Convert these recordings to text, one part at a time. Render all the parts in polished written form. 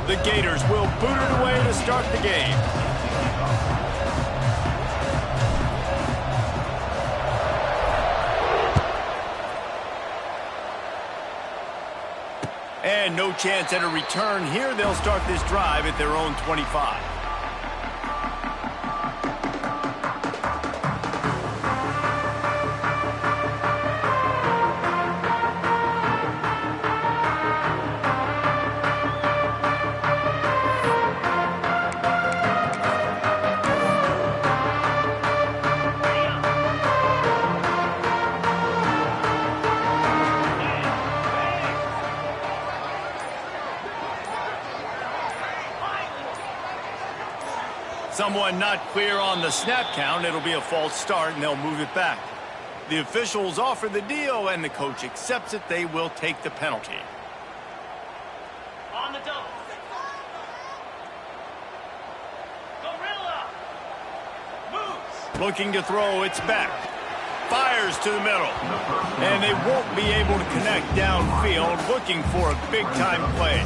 The Gators will boot it away to start the game. And no chance at a return here. They'll start this drive at their own 25. Someone not clear on the snap count. It'll be a false start, and they'll move it back. The officials offer the deal, and the coach accepts it. They will take the penalty. On the double. Gorilla. Moves. Looking to throw, it's back. Fires to the middle. And they won't be able to connect downfield, looking for a big-time play.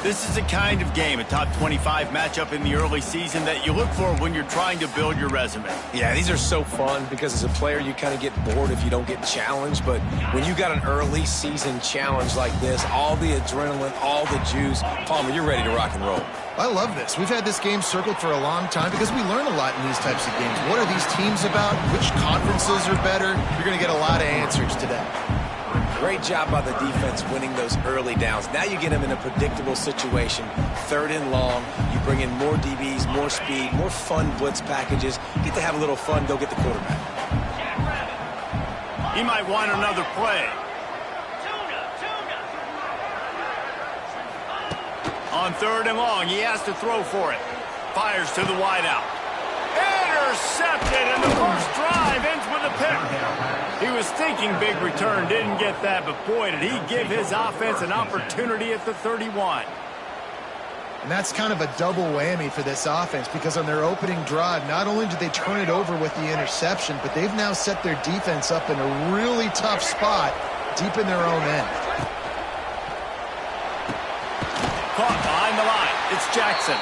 This is the kind of game, a top 25 matchup in the early season, that you look for when you're trying to build your resume. Yeah, these are so fun because as a player, you kind of get bored if you don't get challenged. But when you got an early season challenge like this, all the adrenaline, all the juice, Palmer, you're ready to rock and roll. I love this. We've had this game circled for a long time because we learn a lot in these types of games. What are these teams about? Which conferences are better? You're going to get a lot of answers today. Great job by the defense winning those early downs. Now you get them in a predictable situation. 3rd and long. You bring in more DBs, more speed, more fun blitz packages. Get to have a little fun. Go get the quarterback. He might want another play. On 3rd and long, he has to throw for it. Fires to the wideout. Intercepted, and the first drive ends with a pick. He was thinking big return, didn't get that, but boy, did he give his offense an opportunity at the 31. And that's kind of a double whammy for this offense because on their opening drive, not only did they turn it over with the interception, but they've now set their defense up in a really tough spot deep in their own end. Caught behind the line. It's Jackson.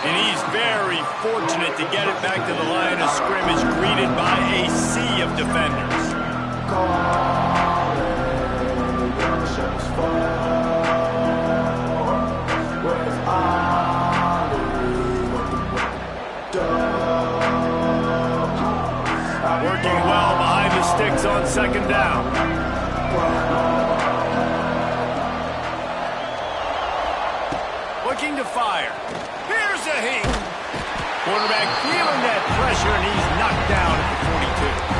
And he's very fortunate to get it back to the line of scrimmage, greeted by a sea of defenders. Working well behind the sticks on 2nd down. Looking to fire. Here's a heat. Quarterback feeling that pressure, and he's knocked down at the 42.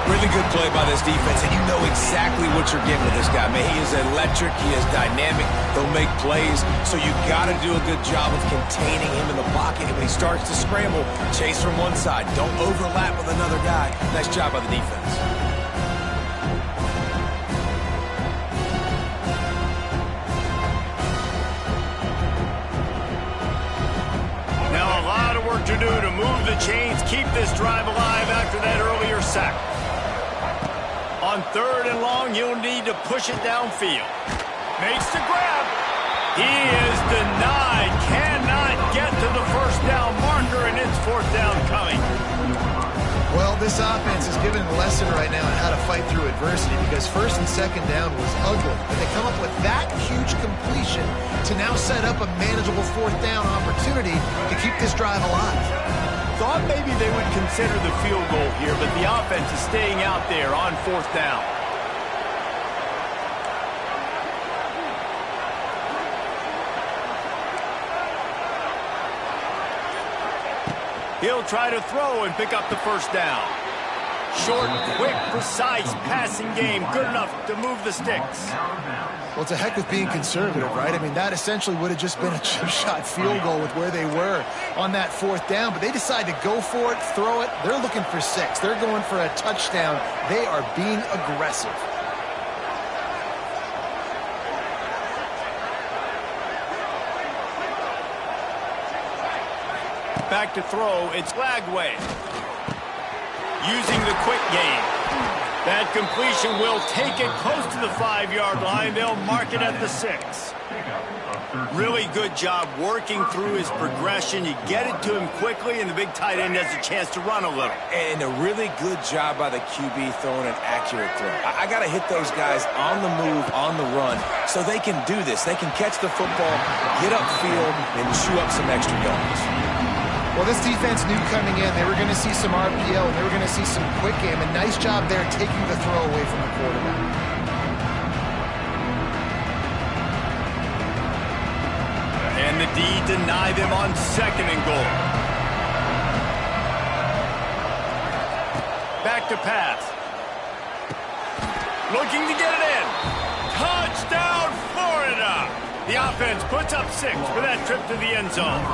Really good play by this defense, and you know exactly what you're getting with this guy. Man, he is electric. He is dynamic. They'll make plays, so you got to do a good job of containing him in the pocket. And when he starts to scramble, chase from one side. Don't overlap with another guy. Nice job by the defense. To do to move the chains, keep this drive alive after that earlier sack. On 3rd and long, you'll need to push it downfield. Makes the grab. He is denied. Cannot get to the 1st down marker, and it's 4th down coming. Well, this offense is given a lesson right now on how to fight through adversity because 1st and 2nd down was ugly. But they come up with that huge completion to now set up a manageable 4th down opportunity to keep this drive alive. Thought maybe they would consider the field goal here, but the offense is staying out there on 4th down. He'll try to throw and pick up the 1st down. Short, quick, precise passing game. Good enough to move the sticks. Well, it's a heck of being conservative, right? I mean, that essentially would have just been a chip shot field goal with where they were on that 4th down. But they decide to go for it, throw it. They're looking for 6. They're going for a touchdown. They are being aggressive. Back to throw, it's Lagway. Using the quick game. That completion will take it close to the 5-yard line. They'll mark it at the 6. Really good job working through his progression. You get it to him quickly, and the big tight end has a chance to run a little. And a really good job by the QB throwing an accurate throw. I got to hit those guys on the move, on the run, so they can do this. They can catch the football, get upfield, and chew up some extra yards. Well, this defense knew coming in they were going to see some RPO, and they were going to see some quick game. A nice job there taking the throw away from the quarterback. And the D deny them on 2nd and goal. Back to pass. Looking to get it in. Touchdown, Florida! The offense puts up 6 for that trip to the end zone.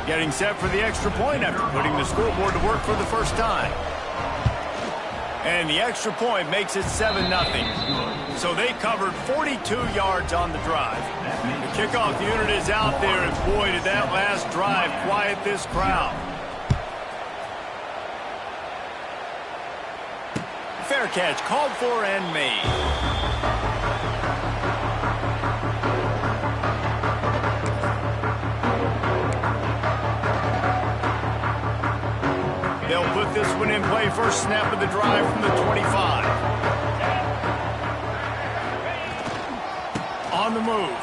Getting set for the extra point after putting the scoreboard to work for the first time. And the extra point makes it 7-0. So they covered 42 yards on the drive. The kickoff unit is out there, and boy, did that last drive quiet this crowd. Fair catch called for and made. They'll put this one in play. First snap of the drive from the 25. On the move.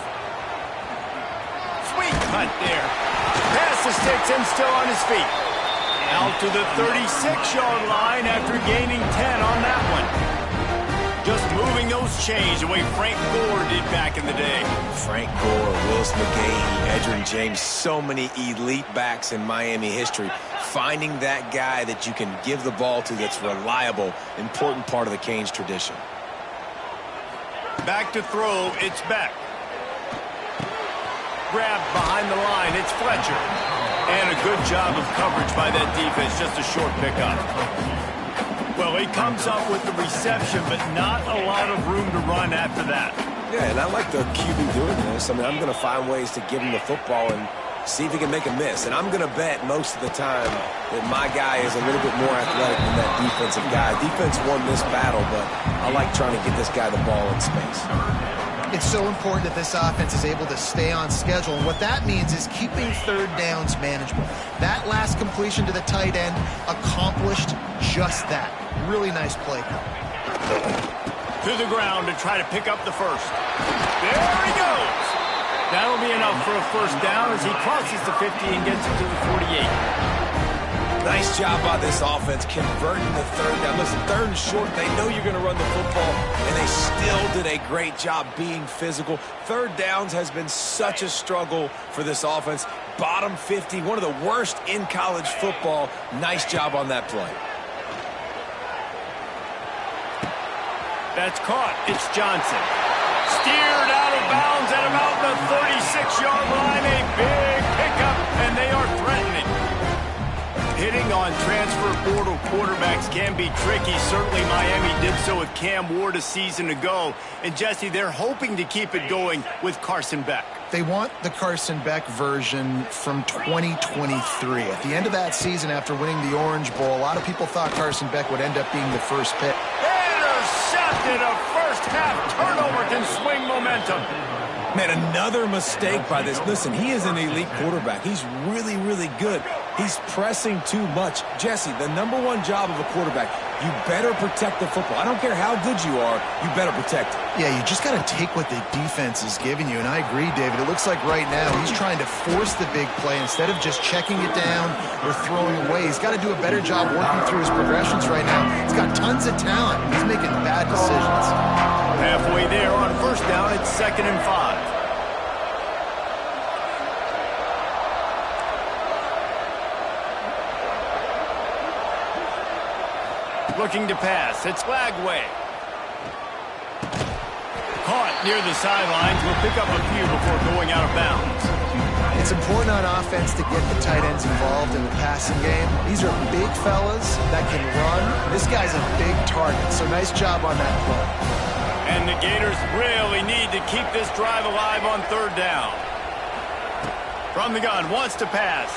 Sweet cut there. Pass the sticks and still on his feet. Out to the 36-yard line after gaining 10 on that one. Just moving those chains the way Frank Gore did back in the day. Frank Gore, Willis McGahee, Edgerrin James, so many elite backs in Miami history. Finding that guy that you can give the ball to that's reliable, important part of the Canes tradition. Back to throw, it's Beck. Grab behind the line, it's Fletcher. And a good job of coverage by that defense, just a short pickup. Well, he comes up with the reception, but not a lot of room to run after that. Yeah, and I like the QB doing this. I mean, I'm going to find ways to give him the football and see if he can make a miss. And I'm going to bet most of the time that my guy is a little bit more athletic than that defensive guy. Defense won this battle, but I like trying to get this guy the ball in space. It's so important that this offense is able to stay on schedule. And what that means is keeping third downs manageable. That last completion to the tight end accomplished just that. Really nice play. To the ground to try to pick up the first. There he goes. That'll be enough for a first down as he crosses the 50 and gets it to the 48. Nice job by this offense converting the third down. Listen, 3rd and short, they know you're going to run the football, and they still did a great job being physical. 3rd downs has been such a struggle for this offense. Bottom 50, one of the worst in college football. Nice job on that play. That's caught. It's Johnson. Steered out of bounds at about the 36-yard line. A big pickup, and they are threatening. Hitting on transfer portal quarterbacks can be tricky. Certainly Miami did so with Cam Ward a season ago. And, Jesse, they're hoping to keep it going with Carson Beck. They want the Carson Beck version from 2023. At the end of that season, after winning the Orange Bowl, a lot of people thought Carson Beck would end up being the first pick. Intercepted. A first-half turnover can swing momentum. Man, another mistake by this. Listen, he is an elite quarterback. He's really, really good. He's pressing too much. Jesse, the #1 job of a quarterback, you better protect the football. I don't care how good you are, you better protect it. Yeah, you just got to take what the defense is giving you, and I agree, David. It looks like right now he's trying to force the big play instead of just checking it down or throwing away. He's got to do a better job working through his progressions right now. He's got tons of talent. He's making bad decisions. Halfway there on first down, it's 2nd and 5. Looking to pass. It's Lagway. Caught near the sidelines. Will pick up a few before going out of bounds. It's important on offense to get the tight ends involved in the passing game. These are big fellas that can run. This guy's a big target, so nice job on that play. And the Gators really need to keep this drive alive on 3rd down. From the gun, wants to pass.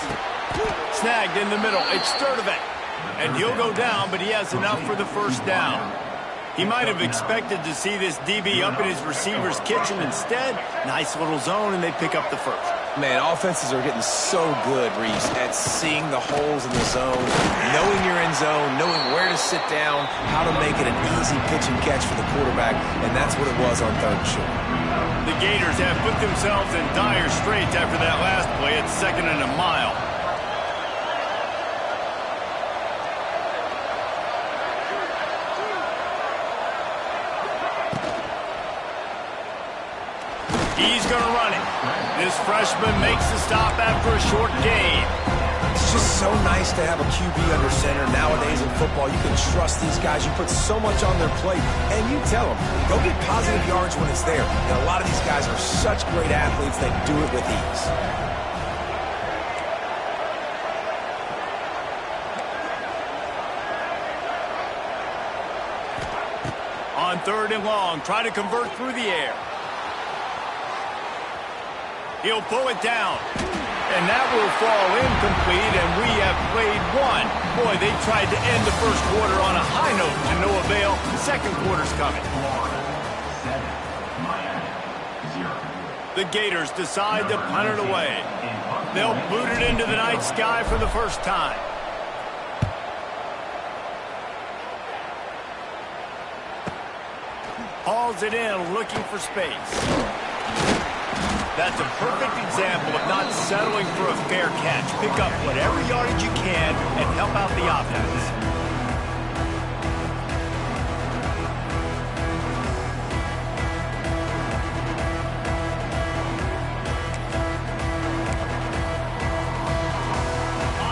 Snagged in the middle. It's Sturdivant. And he'll go down, but he has enough for the first down. He might have expected to see this DB up in his receiver's kitchen. Instead, nice little zone, and they pick up the first. Man, offenses are getting so good, Reese, at seeing the holes in the zone, knowing your end zone, knowing where to sit down, how to make it an easy pitch and catch for the quarterback, and that's what it was on 3rd and short. The Gators have put themselves in dire straits after that last play at 2nd and a mile. He's going to run it. This freshman makes the stop after a short gain. It's just so nice to have a QB under center. Nowadays in football, you can trust these guys. You put so much on their plate, and you tell them, go get positive yards when it's there. And a lot of these guys are such great athletes, they do it with ease. On 3rd and long, try to convert through the air. He'll pull it down. And that will fall incomplete, and we have played one. Boy, they tried to end the first quarter on a high note to no avail. Second quarter's coming. The Gators decide to punt it away. They'll boot it into the night sky for the first time. Hauls it in, looking for space. That's a perfect example of not settling for a fair catch. Pick up whatever yardage you can and help out the offense.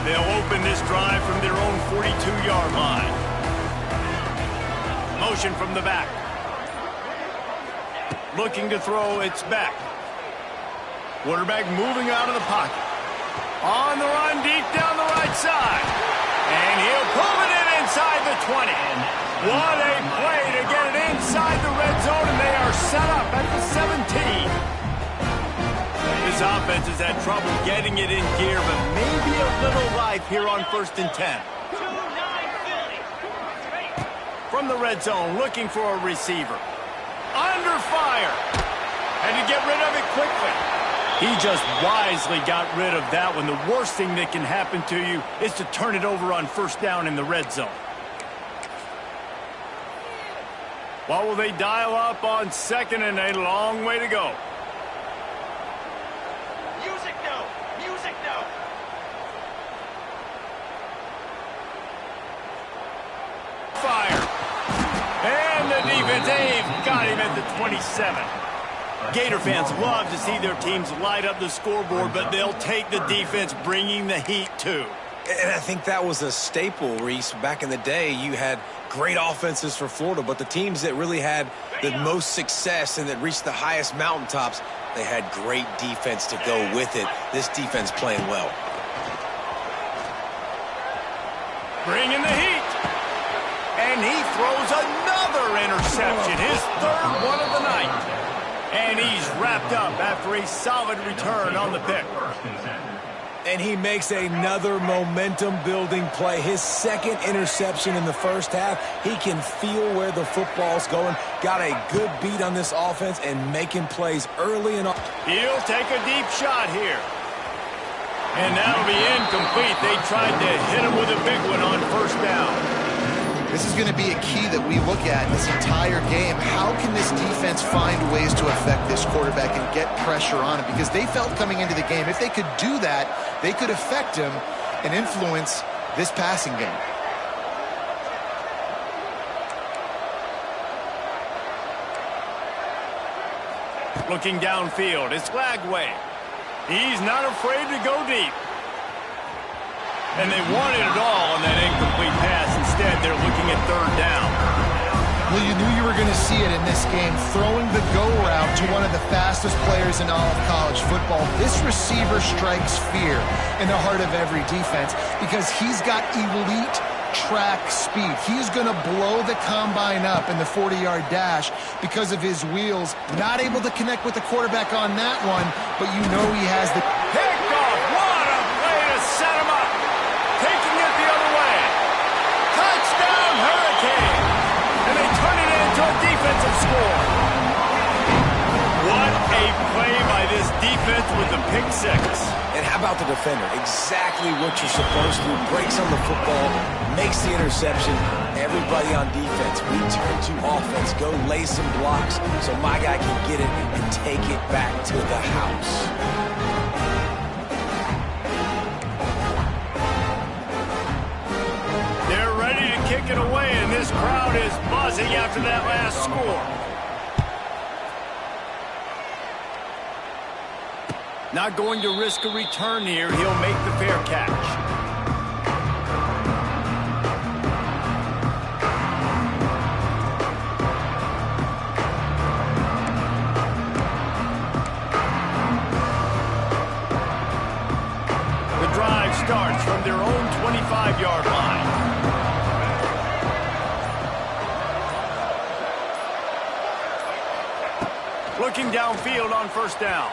They'll open this drive from their own 42-yard line. Motion from the back. Looking to throw, it's back. Quarterback moving out of the pocket. On the run, deep down the right side. And he'll pull it in inside the 20. What a play to get it inside the red zone, and they are set up at the 17. This offense has had trouble getting it in gear, but maybe a little life here on 1st and 10. From the red zone, looking for a receiver. Under fire. And to get rid of it quickly. He just wisely got rid of that one. The worst thing that can happen to you is to turn it over on 1st down in the red zone. What will they dial up on 2nd and a long way to go? Music no! Music no! Fire. And the defense, they've got him at the 27. Gator fans love to see their teams light up the scoreboard, but they'll take the defense bringing the heat too. And I think that was a staple, Reese. Back in the day, you had great offenses for Florida, but the teams that really had the most success and that reached the highest mountaintops, they had great defense to go with it. This defense playing well. Bringing the heat. And he throws another interception, his 3rd one of the night. And he's wrapped up after a solid return on the pick. And he makes another momentum-building play. His 2nd interception in the first half. He can feel where the football's going. Got a good beat on this offense and making plays early and often. He'll take a deep shot here. And that'll be incomplete. They tried to hit him with a big one on 1st down. This is going to be a key that we look at in this entire game. How can this defense find ways to affect this quarterback and get pressure on him? Because they felt coming into the game, if they could do that, they could affect him and influence this passing game. Looking downfield, it's Lagway. He's not afraid to go deep. And they wanted it all on that incomplete pass. Instead, they're looking at 3rd down. Well, you knew you were going to see it in this game, throwing the go route to one of the fastest players in all of college football. This receiver strikes fear in the heart of every defense because he's got elite track speed. He's going to blow the combine up in the 40-yard dash because of his wheels. Not able to connect with the quarterback on that one, but you know he has the... Pick off! What a play to set him up! Taking it the other way. score. What a play by this defense with the pick six. And how about the defender? Exactly what you're supposed to. Breaks on the football, makes the interception. Everybody on defense, we turn to offense. Go lay some blocks so my guy can get it and take it back to the house. They're ready to kick it away, and this crowd is buzzing after that last score. Not going to risk a return here. He'll make the fair catch. The drive starts from their own 25-yard line. Looking downfield on first down.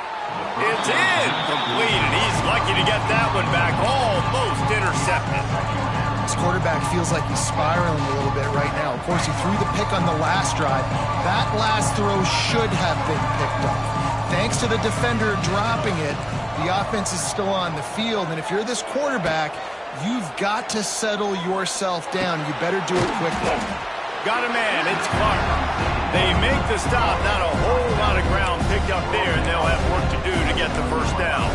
It's incomplete, and he's lucky to get that one back. Almost intercepted. This quarterback feels like he's spiraling a little bit right now. Of course, he threw the pick on the last drive. That last throw should have been picked off. Thanks to the defender dropping it, the offense is still on the field, and if you're this quarterback, you've got to settle yourself down. You better do it quickly. Got a man. It's Clark. They make the stop. Not a whole lot of ground picked up there, and they'll have work to do to get the first down.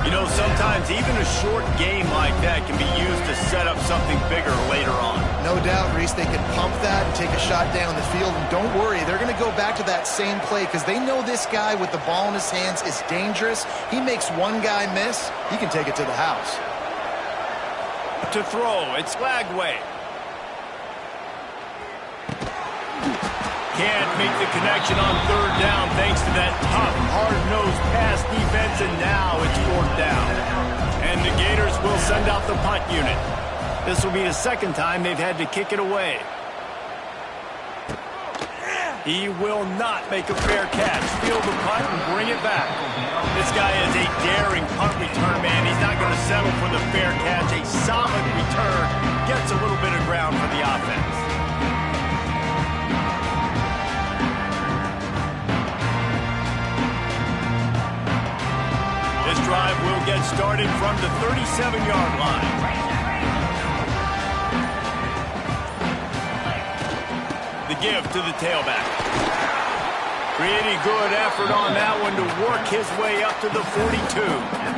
You know, sometimes even a short game like that can be used to set up something bigger later on. No doubt, Reese, they can pump that and take a shot down the field. And don't worry, they're going to go back to that same play because they know this guy with the ball in his hands is dangerous. He makes one guy miss, he can take it to the house. To throw, it's Lagway. Can't make the connection on third down thanks to that tough, hard-nosed pass defense, and now it's fourth down. And the Gators will send out the punt unit. This will be the second time they've had to kick it away. He will not make a fair catch. Field the punt and bring it back. This guy is a daring punt return man. He's not going to settle for the fair catch. A solid return gets a little bit of ground for the offense. This drive will get started from the 37-yard line. The give to the tailback. Pretty good effort on that one to work his way up to the 42.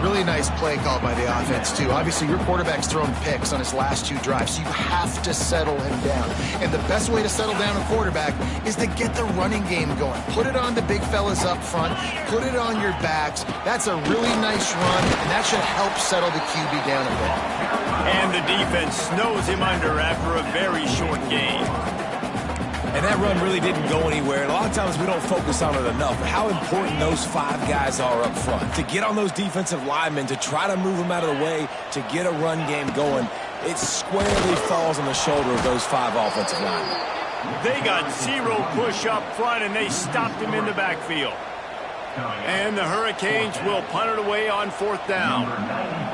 Really nice play call by the offense, too. Obviously, your quarterback's thrown picks on his last two drives, so you have to settle him down. And the best way to settle down a quarterback is to get the running game going. Put it on the big fellas up front. Put it on your backs. That's a really nice run, and that should help settle the QB down a bit. And the defense snows him under after a very short game. And that run really didn't go anywhere. And a lot of times we don't focus on it enough. How important those five guys are up front. To get on those defensive linemen, to try to move them out of the way, to get a run game going, it squarely falls on the shoulder of those five offensive linemen. They got zero push up front, and they stopped him in the backfield. And the Hurricanes will punt it away on fourth down.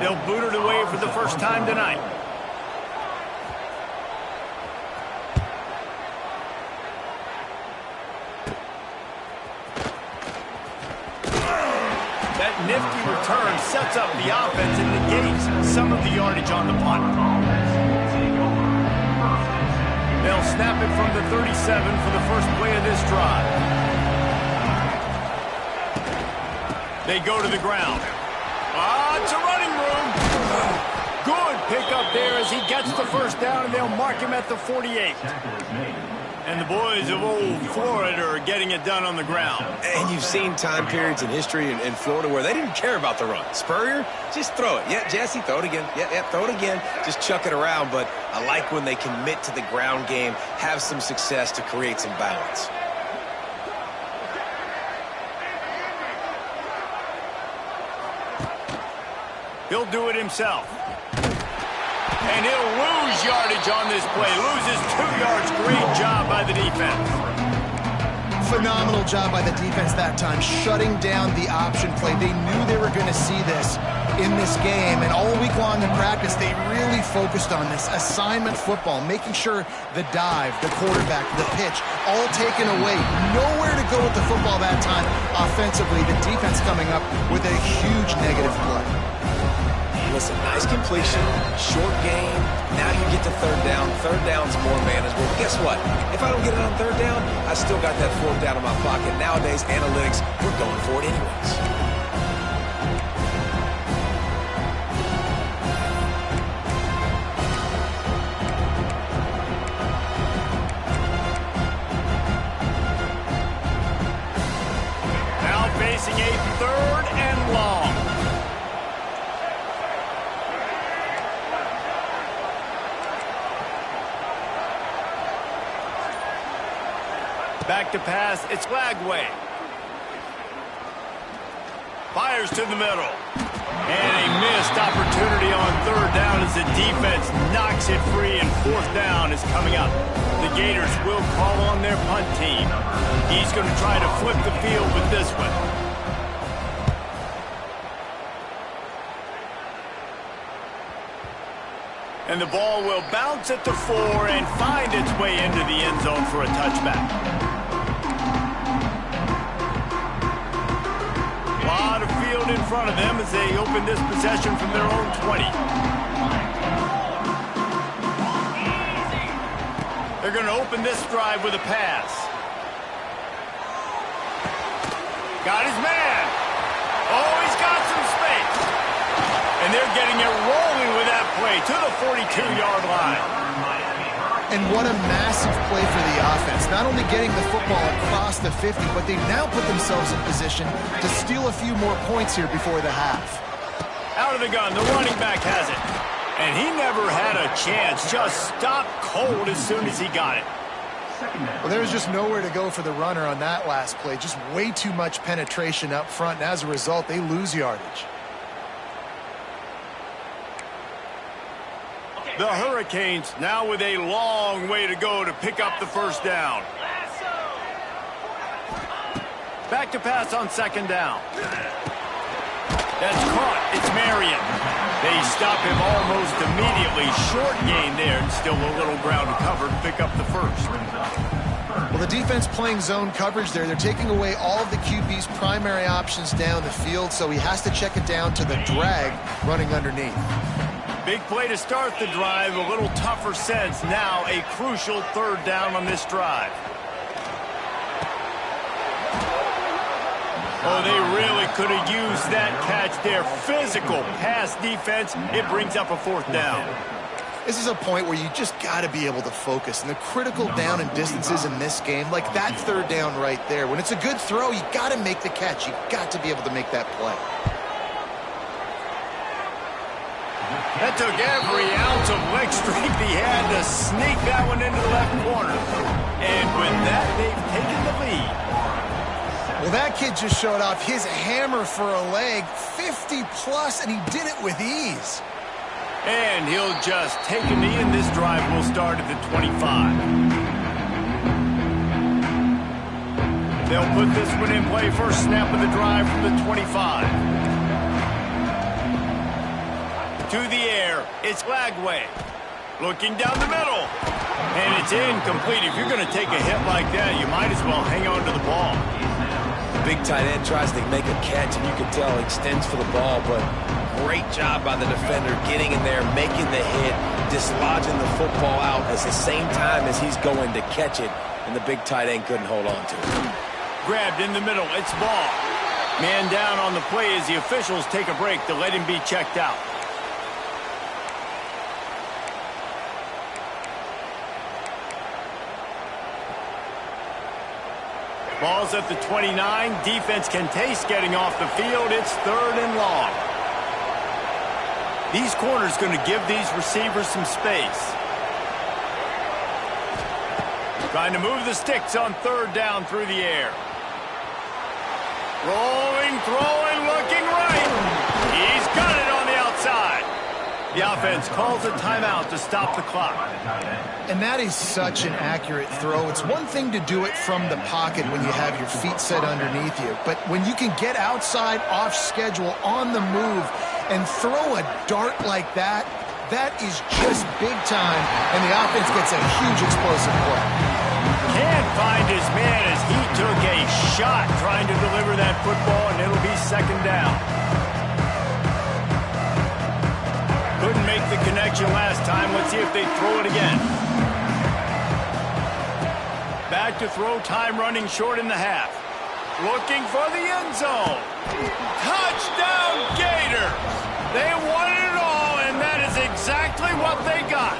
They'll boot it away for the first time tonight. That nifty return sets up the offense and negates some of the yardage on the punt. They'll snap it from the 37 for the first play of this drive. They go to the ground. It's a running room. Good pickup there as he gets the first down, and they'll mark him at the 48. And the boys of old Florida are getting it done on the ground. And you've seen time periods in history in Florida where they didn't care about the run. Spurrier, just throw it. Yeah, Jesse, throw it again. Yeah, throw it again. Just chuck it around. But I like when they commit to the ground game, have some success to create some balance. He'll do it himself. And he'll lose yardage on this play. Loses 2 yards. Great job by the defense. Phenomenal job by the defense that time, shutting down the option play. They knew they were going to see this. in this game. And all week long in practice, they really focused on this assignment football, making sure the dive, the quarterback, the pitch, all taken away. Nowhere to go with the football that time offensively. The defense coming up with a huge negative play. Listen, nice completion, short game. Now you get to third down. Third down's more manageable. But guess what? If I don't get it on third down, I still got that fourth down in my pocket. Nowadays, analytics, we're going for it anyways. Now facing a 3rd and long. Back to pass, it's Lagway. Fires to the middle. And a missed opportunity on 3rd down as the defense knocks it free, and 4th down is coming up. The Gators will call on their punt team. He's going to try to flip the field with this one. And the ball will bounce at the 4 and find its way into the end zone for a touchback. Lot of field in front of them as they open this possession from their own 20. They're going to open this drive with a pass. Got his man. Oh, he's got some space. And they're getting it rolling with that play to the 42-yard line. And what a massive play for the offense. Not only getting the football across the 50, but they've now put themselves in position to steal a few more points here before the half. Out of the gun, the running back has it. And he never had a chance. Just stopped cold as soon as he got it. Well, there was just nowhere to go for the runner on that last play. Just way too much penetration up front. And as a result, they lose yardage. The Hurricanes now with a long way to go to pick up the 1st down. Back to pass on 2nd down. That's caught. It's Marion. They stop him almost immediately. Short gain there, and still a little ground to cover to pick up the 1st. Well, the defense playing zone coverage there. They're taking away all of the QB's primary options down the field, so he has to check it down to the drag running underneath. Big play to start the drive, a little tougher sense. Now a crucial 3rd down on this drive. Oh, they really could have used that catch there. Physical pass defense. It brings up a 4th down. This is a point where you just got to be able to focus. And the critical down and distances in this game, like that 3rd down right there, when it's a good throw, you got to make the catch. You got to be able to make that play. That took every ounce of leg strength he had to sneak that one into the left corner. And with that, they've taken the lead. Well, that kid just showed off his hammer for a leg, 50-plus, and he did it with ease. And he'll just take a knee, and this drive will start at the 25. They'll put this one in play. First snap of the drive from the 25. To the air, it's Lagway. Looking down the middle. And it's incomplete. If you're going to take a hit like that, you might as well hang on to the ball. Big tight end tries to make a catch, and you can tell he extends for the ball, but great job by the defender getting in there, making the hit, dislodging the football out at the same time as he's going to catch it, and the big tight end couldn't hold on to it. Grabbed in the middle. It's ball. Man down on the play as the officials take a break to let him be checked out. Ball's at the 29. Defense can taste getting off the field. It's 3rd and long. These corners going to give these receivers some space. Trying to move the sticks on 3rd down through the air. Rolling, throwing, looking right. He's got it on the outside. The offense calls a timeout to stop the clock. And that is such an accurate throw. It's one thing to do it from the pocket when you have your feet set underneath you, but when you can get outside, off schedule, on the move, and throw a dart like that, that is just big time, and the offense gets a huge explosive play. Can't find his man as he took a shot trying to deliver that football, and it'll be second down. Couldn't make the connection last time. Let's see if they throw it again. Back to throw, time running short in the half. Looking for the end zone. Touchdown Gators! They won it all, and that is exactly what they got.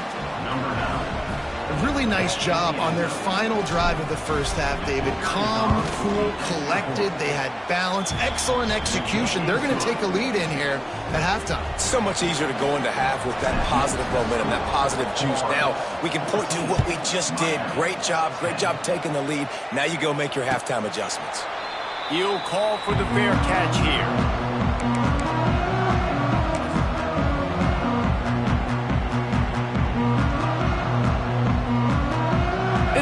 A really nice job on their final drive of the first half, David. Calm, cool, collected. They had balance, excellent execution. They're going to take a lead in here at halftime. It's so much easier to go into half with that positive momentum, that positive juice. Now we can point to what we just did. Great job taking the lead. Now you go make your halftime adjustments. He'll call for the fair catch here.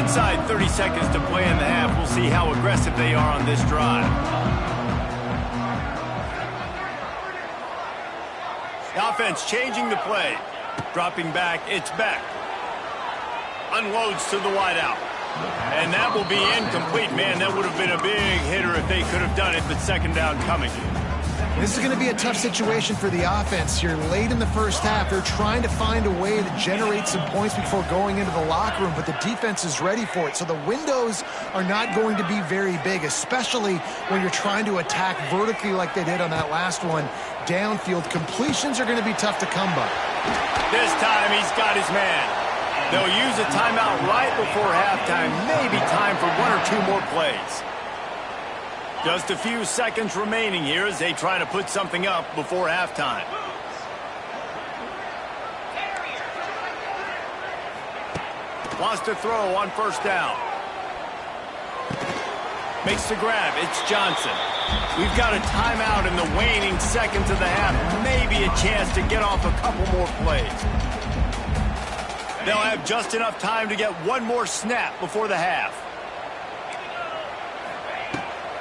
Inside 30 seconds to play in the half. We'll see how aggressive they are on this drive. The offense changing the play. Dropping back, it's Beck. Unloads to the wideout. And that will be incomplete. Man, that would have been a big hitter if they could have done it, but second down coming. This is going to be a tough situation for the offense here. Late in the first half, they're trying to find a way to generate some points before going into the locker room, but the defense is ready for it. So the windows are not going to be very big, especially when you're trying to attack vertically like they did on that last one. Downfield completions are going to be tough to come by. This time he's got his man. They'll use a timeout right before halftime. Maybe time for one or two more plays. Just a few seconds remaining here as they try to put something up before halftime. Wants to throw on first down. Makes the grab. It's Johnson. We've got a timeout in the waning seconds of the half. Maybe a chance to get off a couple more plays. They'll have just enough time to get one more snap before the half.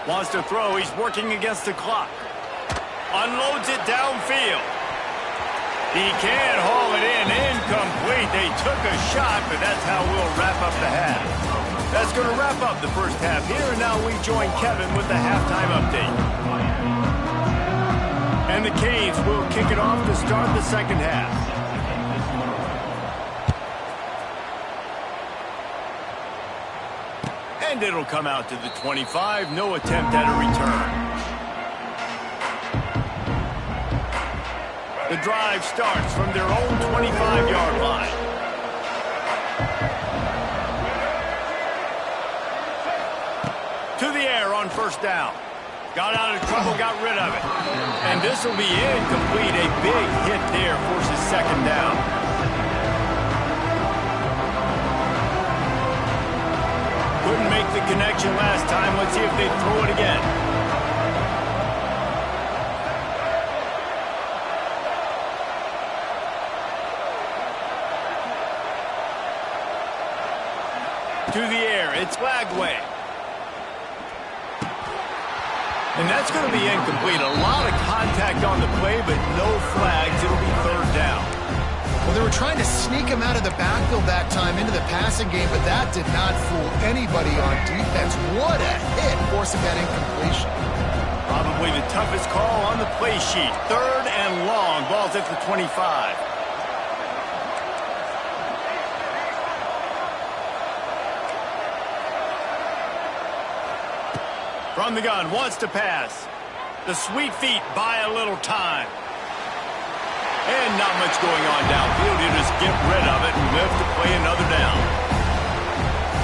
Wants to throw. He's working against the clock. Unloads it downfield. He can't haul it in. Incomplete. They took a shot, but that's how we'll wrap up the half. That's going to wrap up the first half here, and now we join Kevin with the halftime update. And the Canes will kick it off to start the second half. And it'll come out to the 25. No attempt at a return. The drive starts from their own 25-yard line. To the air on first down. Got out of trouble, got rid of it. And this will be incomplete. A big hit there forces second down. Couldn't make the connection last time. Let's see if they throw it again. To the air, it's Lagway. And that's going to be incomplete. A lot of contact on the play, but no flags. It'll be third down. Well, they were trying to sneak him out of the backfield that time into the passing game, but that did not fool anybody on defense. What a hit, forcing that incompletion. Probably the toughest call on the play sheet. Third and long. Ball's at the 25. From the gun, wants to pass. The sweet feet buy a little time. And not much going on downfield. You just get rid of it and live to play another down.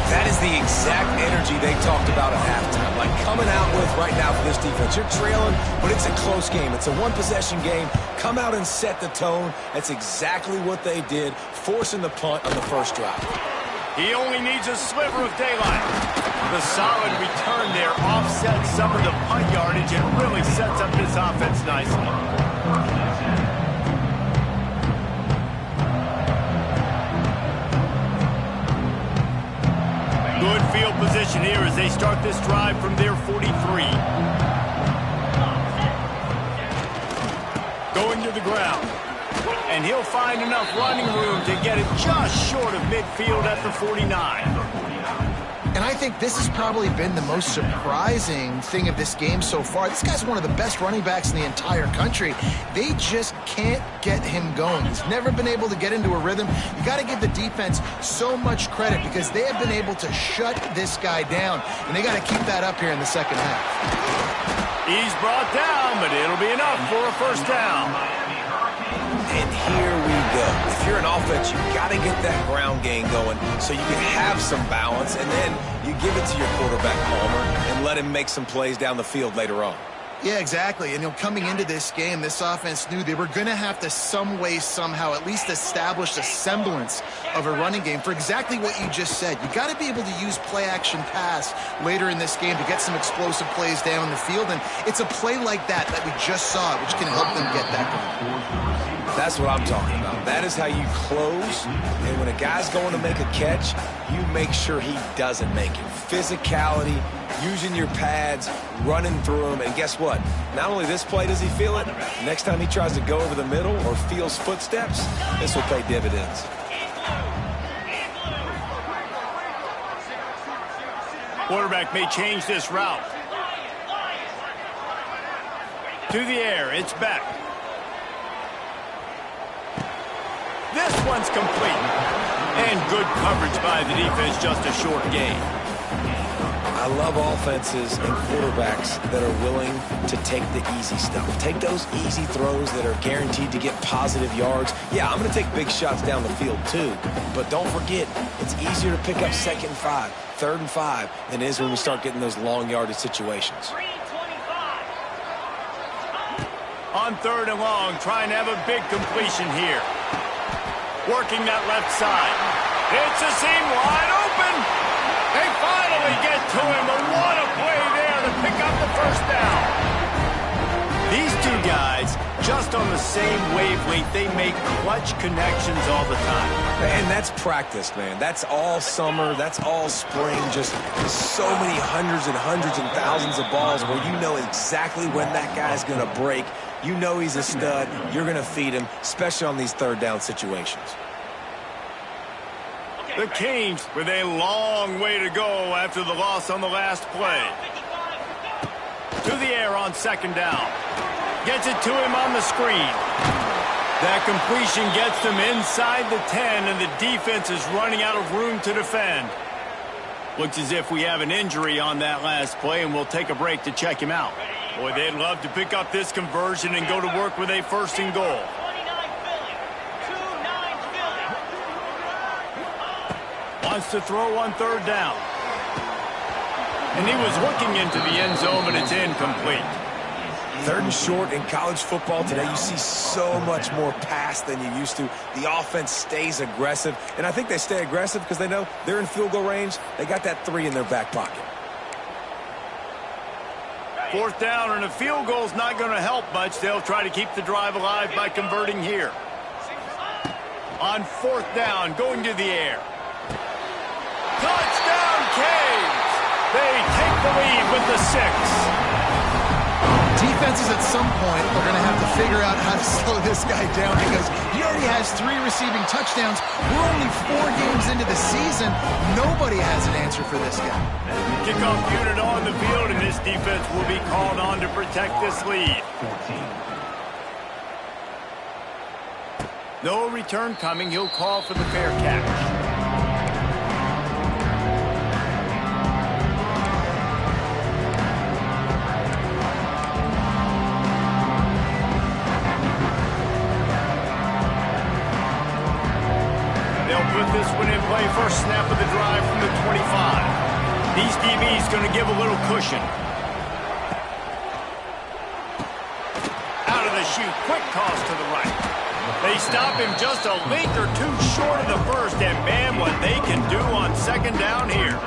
That is the exact energy they talked about at halftime. Like coming out with right now for this defense. You're trailing, but it's a close game. It's a one-possession game. Come out and set the tone. That's exactly what they did, forcing the punt on the first drive. He only needs a sliver of daylight. The solid return there offsets some of the punt yardage and really sets up this offense nicely. Good field position here as they start this drive from their 43. Going to the ground. And he'll find enough running room to get it just short of midfield at the 49. And I think this has probably been the most surprising thing of this game so far. This guy's one of the best running backs in the entire country. They just can't get him going. He's never been able to get into a rhythm. You got to give the defense so much credit because they have been able to shut this guy down. And they got to keep that up here in the second half. He's brought down, but it'll be enough for a first down. And here we go. If you're an offense, you got to get that ground game going so you can have some balance, and then you give it to your quarterback, Palmer, and let him make some plays down the field later on. Yeah, exactly. And coming into this game, this offense knew they were going to have to some way, somehow, at least establish a semblance of a running game for exactly what you just said. You got to be able to use play-action pass later in this game to get some explosive plays down the field, and it's a play like that we just saw, which can help them get that going. That's what I'm talking about. That is how you close, and when a guy's going to make a catch, you make sure he doesn't make it. Physicality, using your pads, running through them, and guess what? Not only this play does he feel it, next time he tries to go over the middle or feels footsteps, this will pay dividends. Quarterback may change this route. To the air, it's Beck. This one's complete. And good coverage by the defense, just a short gain. I love offenses and quarterbacks that are willing to take the easy stuff. Take those easy throws that are guaranteed to get positive yards. Yeah, I'm going to take big shots down the field too. But don't forget, it's easier to pick up 2nd and 5, 3rd and 5 than it is when we start getting those long yardage situations. On 3rd and long, trying to have a big completion here. Working that left side. It's a seam wide open. They finally get to him, but what a play there to pick up the first down. These two guys, just on the same wavelength, they make clutch connections all the time. And that's practice, man. That's all summer. That's all spring. Just so many hundreds and hundreds and thousands of balls where you know exactly when that guy's going to break. You know he's a stud. You're going to feed him, especially on these 3rd down situations. The Kings with a long way to go after the loss on the last play. To the air on 2nd down. Gets it to him on the screen. That completion gets them inside the 10, and the defense is running out of room to defend. Looks as if we have an injury on that last play, and we'll take a break to check him out. Boy, they'd love to pick up this conversion and go to work with a 1st and goal. Wants to throw on 3rd down. And he was looking into the end zone, but it's incomplete. 3rd and short in college football today, you see so much more pass than you used to. The offense stays aggressive, and I think they stay aggressive because they know they're in field goal range. They got that 3 in their back pocket. 4th down, and a field goal's not going to help much. They'll try to keep the drive alive by converting here. On 4th down, going to the air. Touchdown, Canes! They take the lead with the 6. Defenses at some point are going to have to figure out how to slow this guy down because he already has 3 receiving touchdowns. We're only 4 games into the season. Nobody has an answer for this guy. Kickoff unit on the field, and this defense will be called on to protect this lead. No return coming. He'll call for the fair catch. Put this one in play, first snap of the drive from the 25. These DBs going to give a little cushion. Out of the chute, quick toss to the right. They stop him just a link or two short of the first, and man, what they can do on 2nd down here.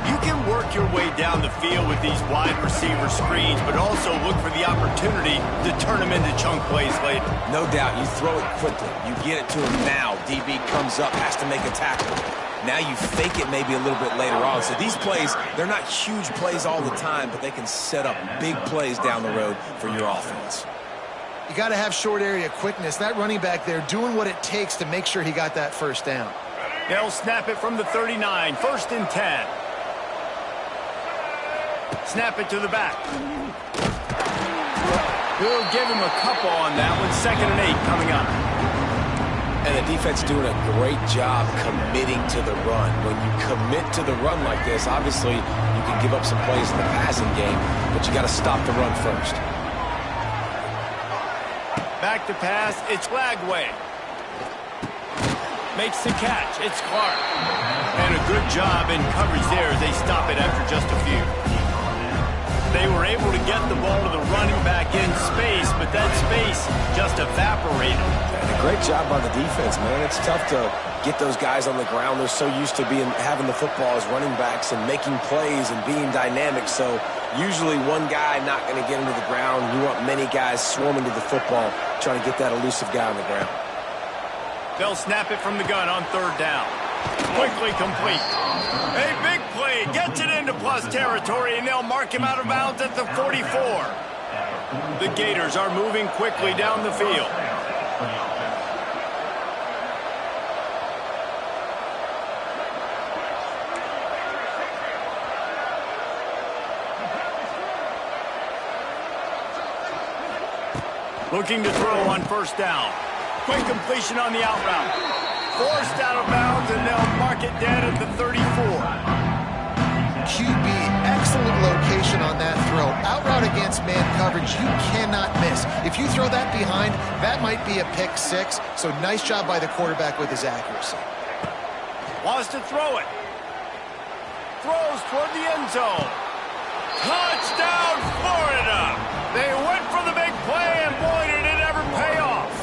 You can work your way down the field with these wide receiver screens, but also look for the opportunity to turn them into chunk plays later. No doubt, you throw it quickly. You get it to him now. DB comes up, has to make a tackle. Now you fake it maybe a little bit later on. So these plays, they're not huge plays all the time, but they can set up big plays down the road for your offense. You got to have short area quickness. That running back there doing what it takes to make sure he got that first down. They'll snap it from the 39, 1st and 10. Snap it to the back. We'll give him a couple on that one. 2nd and 8 coming up. And the defense doing a great job committing to the run. When you commit to the run like this, obviously you can give up some plays in the passing game, but you got to stop the run first. Back to pass, it's Lagway. Makes the catch, it's Clark. And a good job in coverage there as they stop it after just a few. They were able to get the ball to the running back in space, but that space just evaporated. And a great job by the defense, man. It's tough to get those guys on the ground. They're so used to having the football as running backs and making plays and being dynamic. So usually one guy not going to get into the ground. You want many guys swarming to the football, trying to get that elusive guy on the ground. They'll snap it from the gun on 3rd down. Quickly complete. A big play gets it into plus territory, and they'll mark him out of bounds at the 44. The Gators are moving quickly down the field. Looking to throw on 1st down. Quick completion on the out route. Forced out of bounds, and they'll mark it dead at the 34. QB, excellent location on that throw. Out route against man coverage, you cannot miss. If you throw that behind, that might be a pick 6. So nice job by the quarterback with his accuracy. Wants to throw it. Throws toward the end zone. Touchdown, Florida! They went for the big play, and boy, did it ever pay off.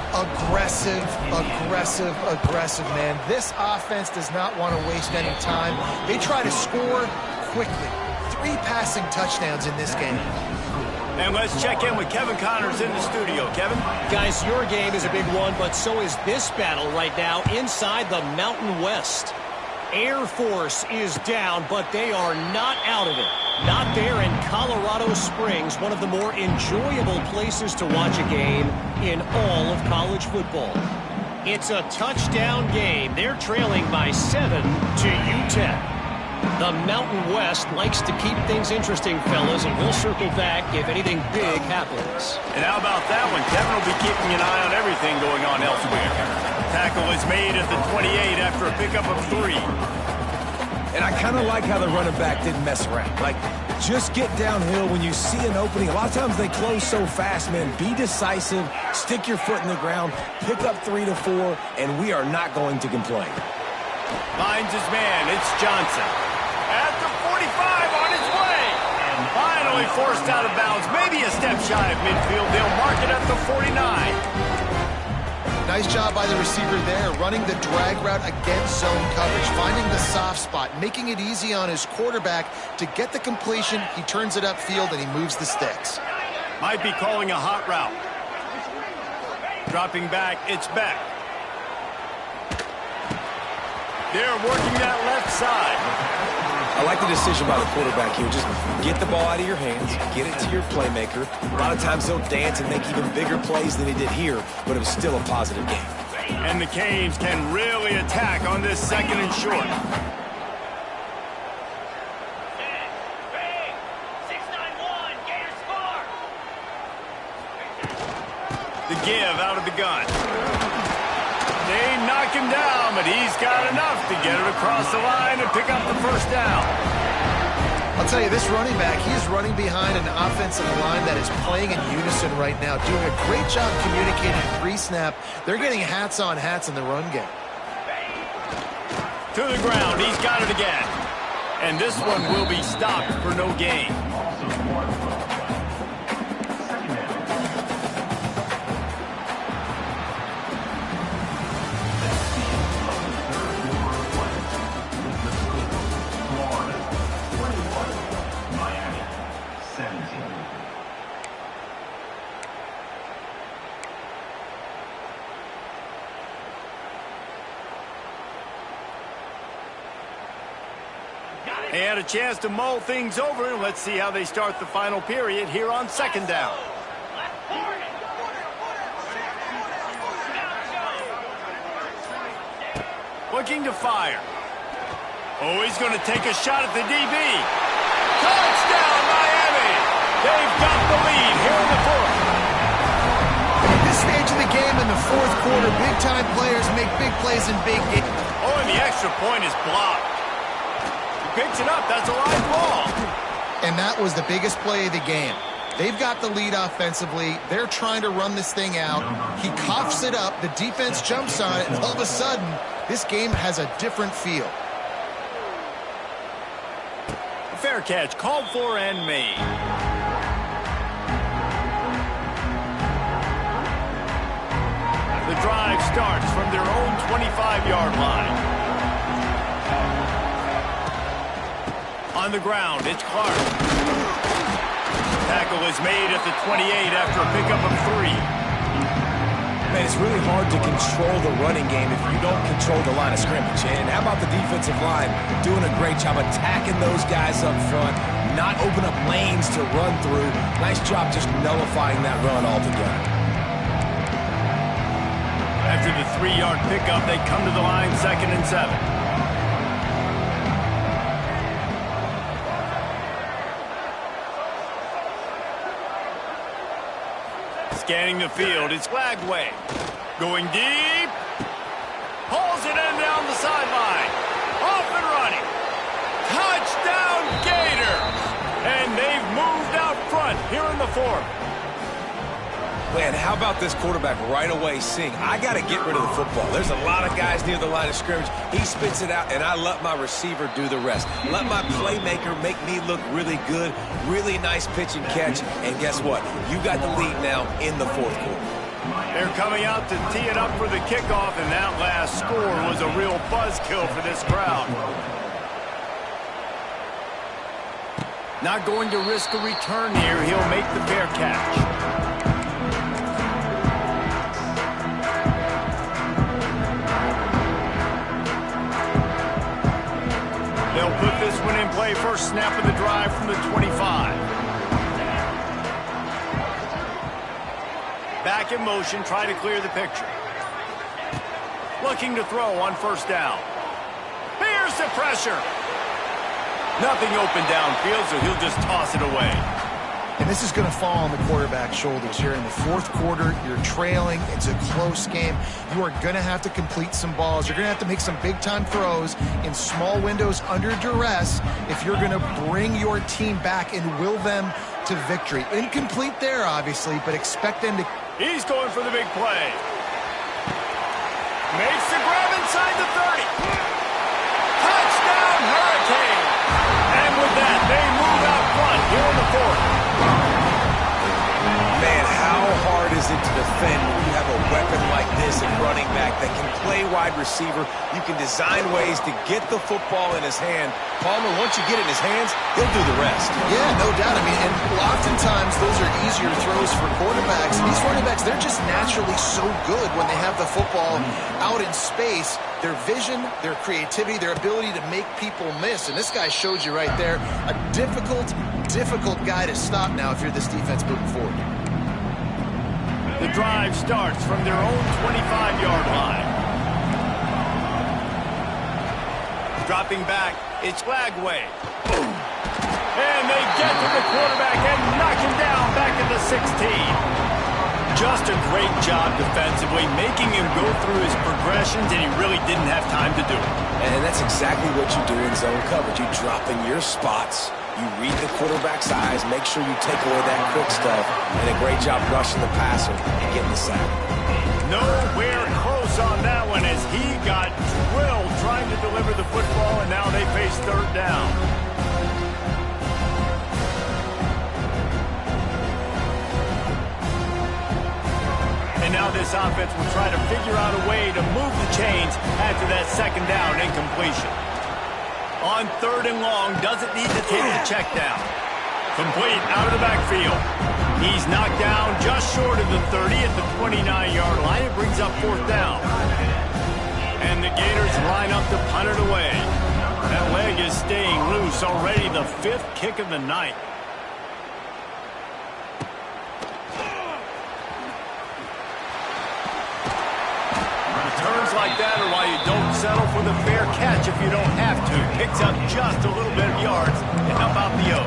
Aggressive, aggressive, aggressive, man. This offense does not want to waste any time. They try to score quickly. 3 passing touchdowns in this game. And let's check in with Kevin Connors in the studio. Kevin? Guys, your game is a big one, but so is this battle right now inside the Mountain West. Air Force is down, but they are not out of it. Not there in Colorado Springs, one of the more enjoyable places to watch a game in all of college football. It's a touchdown game. They're trailing by 7 to UTEP. The Mountain West likes to keep things interesting, fellas, and we'll circle back if anything big happens. And how about that one? Kevin will be keeping an eye on everything going on elsewhere. Tackle is made at the 28 after a pickup of 3. And I kind of like how the running back didn't mess around. Like, just get downhill when you see an opening. A lot of times they close so fast, man. Be decisive, stick your foot in the ground, pick up 3 to 4, and we are not going to complain. Finds his man. It's Johnson. At the 45 on his way. And finally forced out of bounds. Maybe a step shy of midfield. They'll mark it at the 49. Nice job by the receiver there, running the drag route against zone coverage, finding the soft spot, making it easy on his quarterback to get the completion. He turns it upfield, and he moves the sticks. Might be calling a hot route. Dropping back, it's Beck. They're working that left side. I like the decision by the quarterback here. Just get the ball out of your hands, get it to your playmaker. A lot of times he'll dance and make even bigger plays than he did here, but it was still a positive game. And the Canes can really attack on this 2nd and short. The give out of the gun. They knock him down, but he's got enough to get it across the line and pick up the 1st down. I'll tell you, this running back, he's running behind an offensive line that is playing in unison right now, doing a great job communicating pre-snap. They're getting hats on hats in the run game. To the ground, he's got it again. And this one will be stopped for no gain. They had a chance to mull things over. Let's see how they start the final period here on 2nd down. Looking to fire. Oh, he's going to take a shot at the DB. Touchdown, Miami! They've got the lead here in the fourth. At this stage of the game in the fourth quarter, big-time players make big plays in big games. Oh, and the extra point is blocked. He picks it up. That's a live ball. And that was the biggest play of the game. They've got the lead offensively. They're trying to run this thing out. He coughs it up. The defense jumps on it, and all of a sudden, this game has a different feel. Fair catch, called for and made. The drive starts from their own 25-yard line. On the ground, it's Clark. Tackle is made at the 28 after a pickup of 3. Man, it's really hard to control the running game if you don't control the line of scrimmage. And how about the defensive line doing a great job attacking those guys up front, not open up lanes to run through. Nice job just nullifying that run altogether. After the 3-yard pickup, they come to the line 2nd and 7. Scanning the field, it's Flagway. Going deep. Hauls it in down the sideline. Off and running. Touchdown, Gators! And they've moved out front here in the fourth. Man, how about this quarterback right away seeing, I got to get rid of the football. There's a lot of guys near the line of scrimmage. He spits it out, and I let my receiver do the rest. Let my playmaker make me look really good. Really nice pitch and catch. And guess what? You got the lead now in the fourth quarter. They're coming out to tee it up for the kickoff, and that last score was a real buzzkill for this crowd. Not going to risk a return here. He'll make the fair catch. They'll put this one in play. First snap of the drive from the 25. Back in motion, try to clear the picture. Looking to throw on first down. Here's the pressure. Nothing open downfield, so he'll just toss it away. And this is going to fall on the quarterback's shoulders here in the fourth quarter. You're trailing. It's a close game. You are going to have to complete some balls. You're going to have to make some big-time throws in small windows under duress if you're going to bring your team back and will them to victory. Incomplete there, obviously, but expect them to... He's going for the big play. Makes the grab inside the 30. Touchdown, Hurricane! And with that, they move out front here in the fourth. Man, how hard is it to defend when you have a weapon like this at running back that can play wide receiver? You can design ways to get the football in his hand. Palmer, once you get it in his hands, he'll do the rest. Yeah, no doubt. I mean, and oftentimes those are easier throws for quarterbacks. And these running backs, they're just naturally so good when they have the football out in space. Their vision, their creativity, their ability to make people miss. And this guy showed you right there, a difficult guy to stop now if you're this defense moving forward. The drive starts from their own 25-yard line. Dropping back, it's Flagway. And they get to the quarterback and knock him down back at the 16. Just a great job defensively, making him go through his progressions, and he really didn't have time to do it. And that's exactly what you do in zone coverage. You drop in your spots, you read the quarterback's eyes, make sure you take away that quick stuff, and a great job rushing the passer and getting the sack. Nowhere close on that one as he got drilled trying to deliver the football, and now they face third down. And now this offense will try to figure out a way to move the chains after that second down incompletion. On third and long, doesn't need to take the check down. Complete out of the backfield. He's knocked down just short of the 30 at the 29-yard line. It brings up fourth down. And the Gators line up to punt it away. That leg is staying loose. Already the 5th kick of the night. Turns like that are why you don't settle for for the fair catch if you don't have to. Picks up just a little bit of yards to help out the O.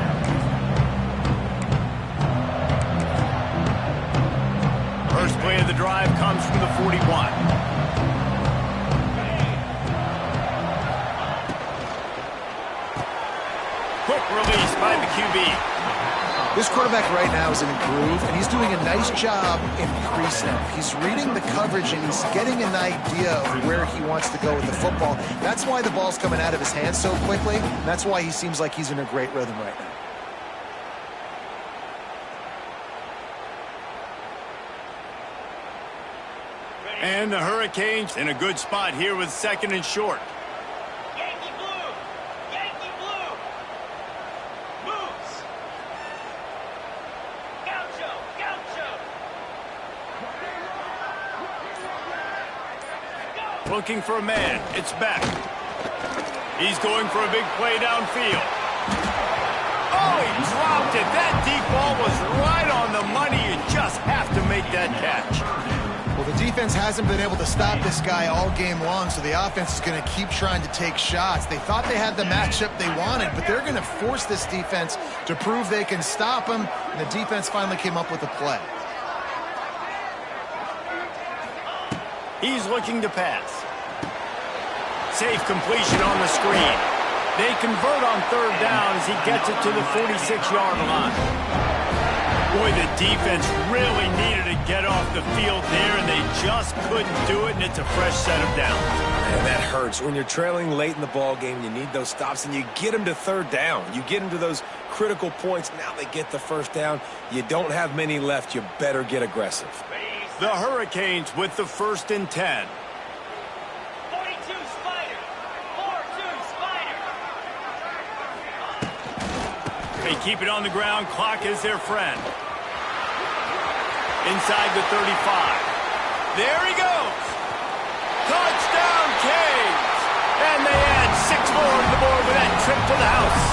First play of the drive comes from the 41. Quick release by the QB. This quarterback right now is in a groove, and he's doing a nice job increasing it. He's reading the coverage, and he's getting an idea of where he wants to go with the football. That's why the ball's coming out of his hands so quickly. And that's why he seems like he's in a great rhythm right now. And the Hurricanes in a good spot here with 2nd and short. Yankee blue! Yankee blue! Moves! Gaucho! Gaucho! Go! Looking for a man. It's Beck. He's going for a big play downfield. Oh, he dropped it. That deep ball was right on the money. You just have to make that catch. Well, the defense hasn't been able to stop this guy all game long, so the offense is going to keep trying to take shots. They thought they had the matchup they wanted, but they're going to force this defense to prove they can stop him, and the defense finally came up with a play. He's looking to pass. Safe completion on the screen. They convert on 3rd down as he gets it to the 46-yard line. Boy, the defense really needed to get off the field there, and they just couldn't do it, and it's a fresh set of downs. And that hurts. When you're trailing late in the ball game, you need those stops, and you get them to 3rd down. You get them to those critical points. Now they get the 1st down. You don't have many left. You better get aggressive. The Hurricanes with the 1st and 10. 42 Spider! 4-2 Spider! They keep it on the ground. Clock is their friend. Inside the 35. There he goes. Touchdown, Canes. And they add 6 more to the board with that trip to the house.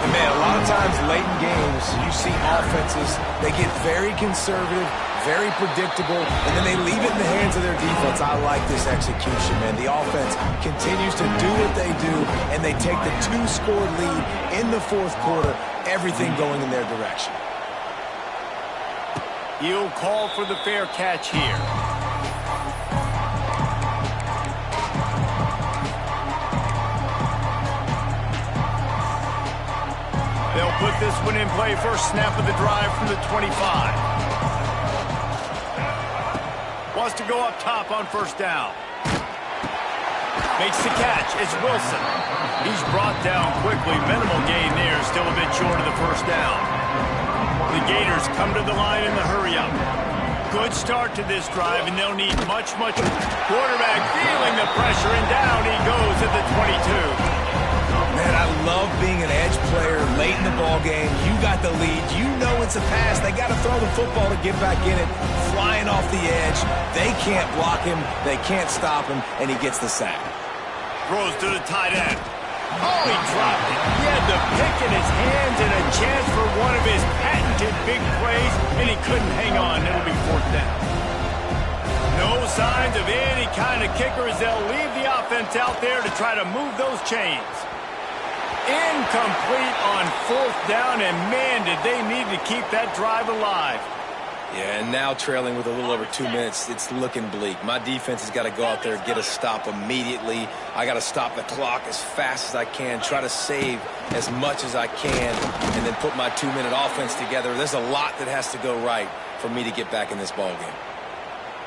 And man, a lot of times late in games, you see offenses, they get very conservative, very predictable, and then they leave it in the hands of their defense. I like this execution, man. The offense continues to do what they do, and they take the 2-score lead in the 4th quarter, everything going in their direction. He'll call for the fair catch here. They'll put this one in play. First snap of the drive from the 25. Wants to go up top on 1st down. Makes the catch. It's Wilson. He's brought down quickly. Minimal gain there. Still a bit short of the 1st down. The Gators come to the line in the hurry-up. Good start to this drive, and they'll need much. Quarterback feeling the pressure, and down he goes at the 22. Man, I love being an edge player late in the ball game. You got the lead. You know it's a pass. They got to throw the football to get back in it. Flying off the edge. They can't block him. They can't stop him, and he gets the sack. Throws to the tight end. Oh, he dropped it. He had the pick in his hands and a chance for one of his patented big plays, and he couldn't hang on. It'll be 4th down. No signs of any kind of kicker as they'll leave the offense out there to try to move those chains. Incomplete on 4th down, and man, did they need to keep that drive alive. Yeah, and now trailing with a little over 2 minutes, it's looking bleak. My defense has got to go out there and get a stop immediately. I got to stop the clock as fast as I can, try to save as much as I can, and then put my 2-minute offense together. There's a lot that has to go right for me to get back in this ball game.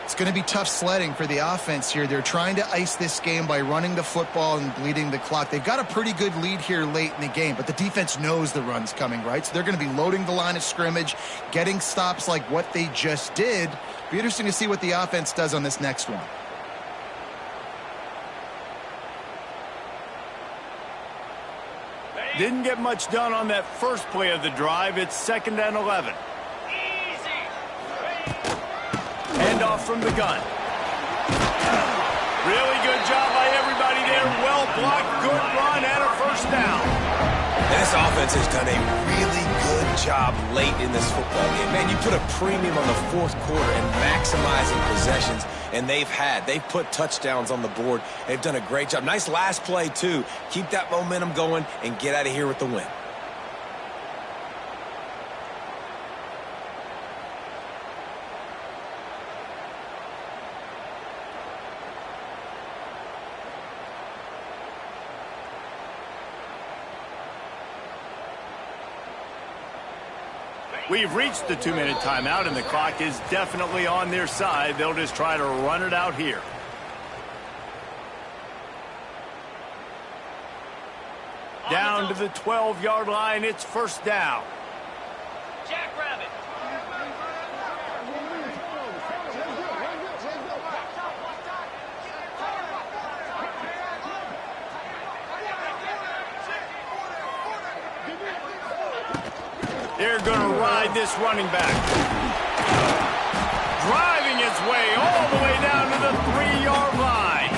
It's going to be tough sledding for the offense here. They're trying to ice this game by running the football and bleeding the clock. They've got a pretty good lead here late in the game, but the defense knows the run's coming, right? So they're going to be loading the line of scrimmage, getting stops like what they just did. Be interesting to see what the offense does on this next one. Didn't get much done on that first play of the drive. It's 2nd and 11. Handoff from the gun. Really good job by everybody there. Well blocked, good run, and a 1st down. And this offense has done a really good job late in this football game. Man, you put a premium on the fourth quarter and maximizing possessions, and they've put touchdowns on the board. They've done a great job. Nice last play, too. Keep that momentum going and get out of here with the win. We've reached the 2-minute timeout, and the clock is definitely on their side. They'll just try to run it out here. Down to the 12-yard line. It's first down. Jackrabbit. They're going to ride this running back. Driving its way all the way down to the 3-yard line.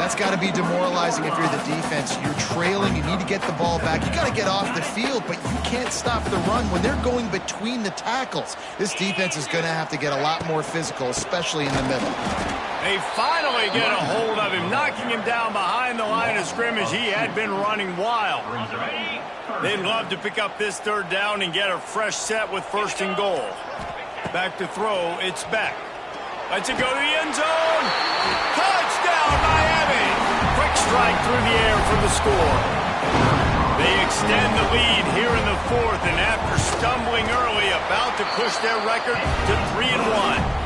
That's got to be demoralizing if you're the defense. You're trailing. You need to get the ball back. You got to get off the field, but you can't stop the run when they're going between the tackles. This defense is going to have to get a lot more physical, especially in the middle. They finally get a hold of him, knocking him down behind the line of scrimmage. He had been running wild. They'd love to pick up this third down and get a fresh set with first and goal. Back to throw, it's Beck. Lets it go to the end zone. Touchdown, Miami! Quick strike through the air for the score. They extend the lead here in the fourth, and after stumbling early, about to push their record to 3-1.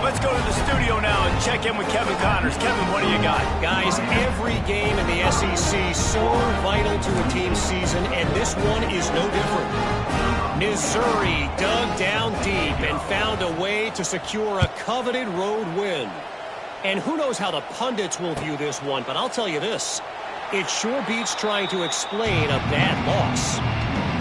Let's go to the studio now and check in with Kevin Connors. Kevin, what do you got? Guys, every game in the SEC so vital to a team's season, and this one is no different. Missouri dug down deep and found a way to secure a coveted road win. And who knows how the pundits will view this one, but I'll tell you this. It sure beats trying to explain a bad loss.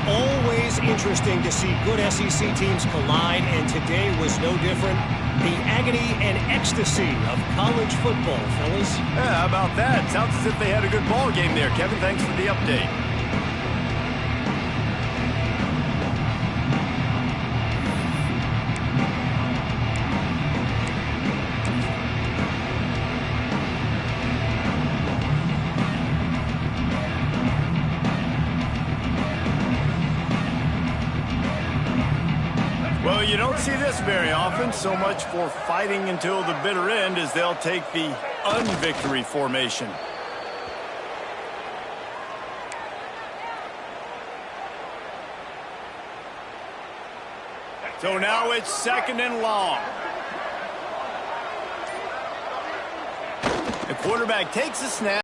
Always interesting to see good SEC teams collide, and today was no different. The agony and ecstasy of college football, fellas. Yeah, how about that? Sounds as if they had a good ball game there. Kevin, thanks for the update. Well, you don't see this very often. So much for fighting until the bitter end as they'll take the unvictory formation. So now it's second and long. The quarterback takes a snap.